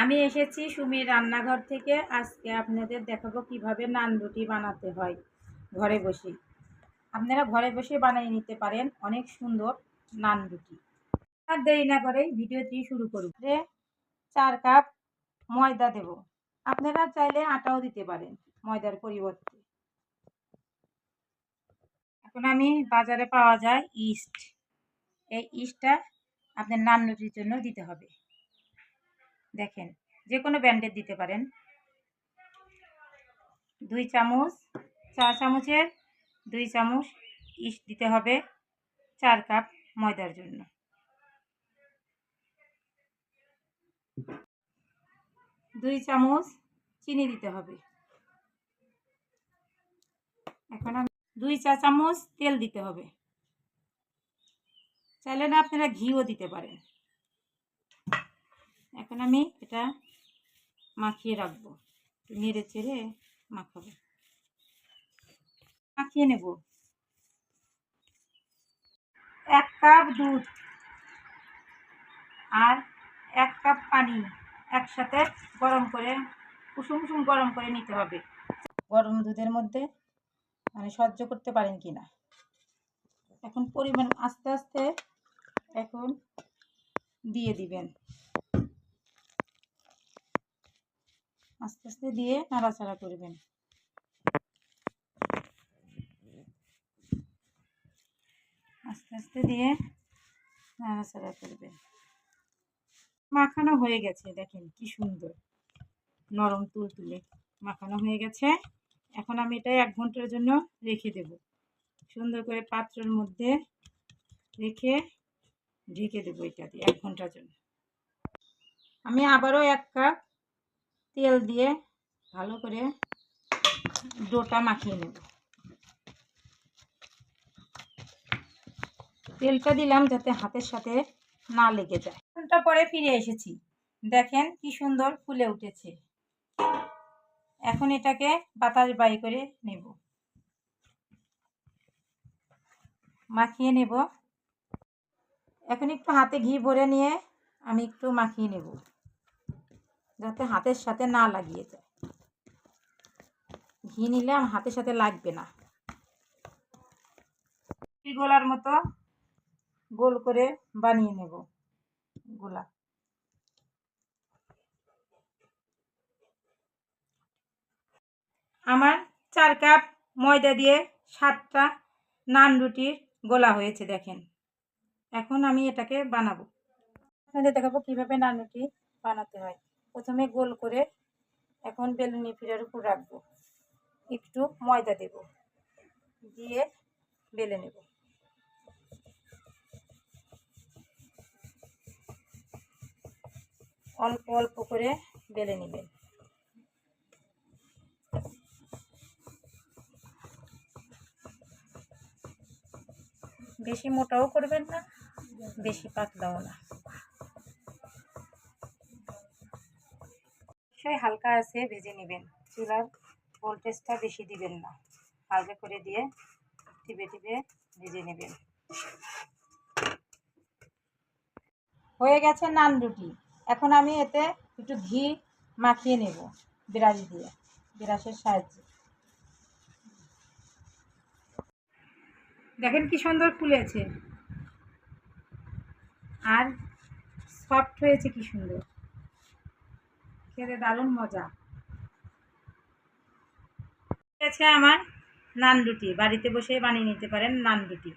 আমি এসেছি সুমির রান্নাঘর থেকে। আজকে আপনাদের দেখাবো কিভাবে নান রুটি বানাতে হয় ঘরে বসে। আপনারা ঘরে বসে বানিয়ে নিতে পারেন অনেক সুন্দর নান রুটি। আর দেরি না করেই ভিডিওটি শুরু করুন। 4 কাপ ময়দা দেব। আপনারা চাইলে আটাও দিতে পারেন ময়দার পরিবর্তে। এখন আমি বাজারে পাওয়া যায় ইস্ট, এই ইস্টটা আপনার নান রুটির জন্য দিতে হবে। দেখেন, যে কোনো ব্র্যান্ডের দিতে পারেন। 2 চামচ, চা চামচের 2 চামচ ইস্ট দিতে হবে 4 কাপ ময়দার জন্য। দুই চামচ চিনি দিতে হবে। এখন আমি 2 চা চামচ তেল দিতে হবে। চাইলে না আপনারা ঘিও দিতে পারেন। এখন আমি এটা মাখিয়ে রাখবো, নেড়ে চেড়ে মাখাবো, মাখিয়ে নেব। 1 কাপ দুধ আর 1 কাপ পানি একসাথে গরম করে কুসুম কুসুম গরম করে নিতে হবে। গরম দুধের মধ্যে মানে সহ্য করতে পারেন কিনা। এখন পরিমাণ আস্তে আস্তে এখন দিয়ে দিবেন, আস্তে আস্তে দিয়ে নাড়াচাড়া করবেন। আস্তে আস্তে দিয়ে নাড়াচাড়া করবেন। মাখানো হয়ে গেছে, দেখেন কি সুন্দর নরম তুলতুলে মাখানো হয়ে গেছে। এখন আমি এটা 1 ঘন্টার জন্য রেখে দেব। সুন্দর করে পাত্রের মধ্যে রেখে ঢেকে দেবো এটা দিয়ে 1 ঘন্টার জন্য। আমি আবারও 1 কাপ তেল দিয়ে ভালো করে ডোটা মাখিয়ে নেব। তেলটা দিলাম যাতে হাতের সাথে না লেগে যায়। ঘন্টা পরে ফিরে এসেছি, দেখেন কি সুন্দর ফুলে উঠেছে। এখন এটাকে বাতাস বাই করে নেব, মাখিয়ে নেব। এখন একটু হাতে ঘি ভরে নিয়ে আমি একটু মাখিয়ে নেব যাতে হাতের সাথে না লাগিয়ে যায়। ঘি নিলে আমার হাতের সাথে লাগবে না। গোলার মতো গোল করে বানিয়ে নেব গোলা। আমার 4 কাপ ময়দা দিয়ে 7টা নান রুটির গোলা হয়েছে, দেখেন। এখন আমি এটাকে বানাবো। আপনাদের দেখাবো কিভাবে নান রুটি বানাতে হয়। প্রথমে গোল করে এখন বেলুনি পিঠার উপর রাখবো, একটু ময়দা দেব, দিয়ে বেলে নেব। অল্প অল্প করে বেলে নেবেন। বেশি মোটাও করবেন না, বেশি পাতলাও না। অবশ্যই হালকা আছে ভেজে নেবেন। চুলার ভোল্টেজটা বেশি দিবেন না, হালকা করে দিয়ে টিপে টিপে ভেজে নেবেন। হয়ে গেছে নান রুটি। এখন আমি এতে একটু ঘি মাখিয়ে নেব ব্রাশ দিয়ে, ব্রাশের সাহায্যে। দেখেন কি সুন্দর ফুলেছে আর সফট হয়েছে, কি সুন্দর খেতে, দারুণ মজা। আছে আমার নান রুটি, বাড়িতে বসে বানিয়ে নিতে পারেন নান রুটি।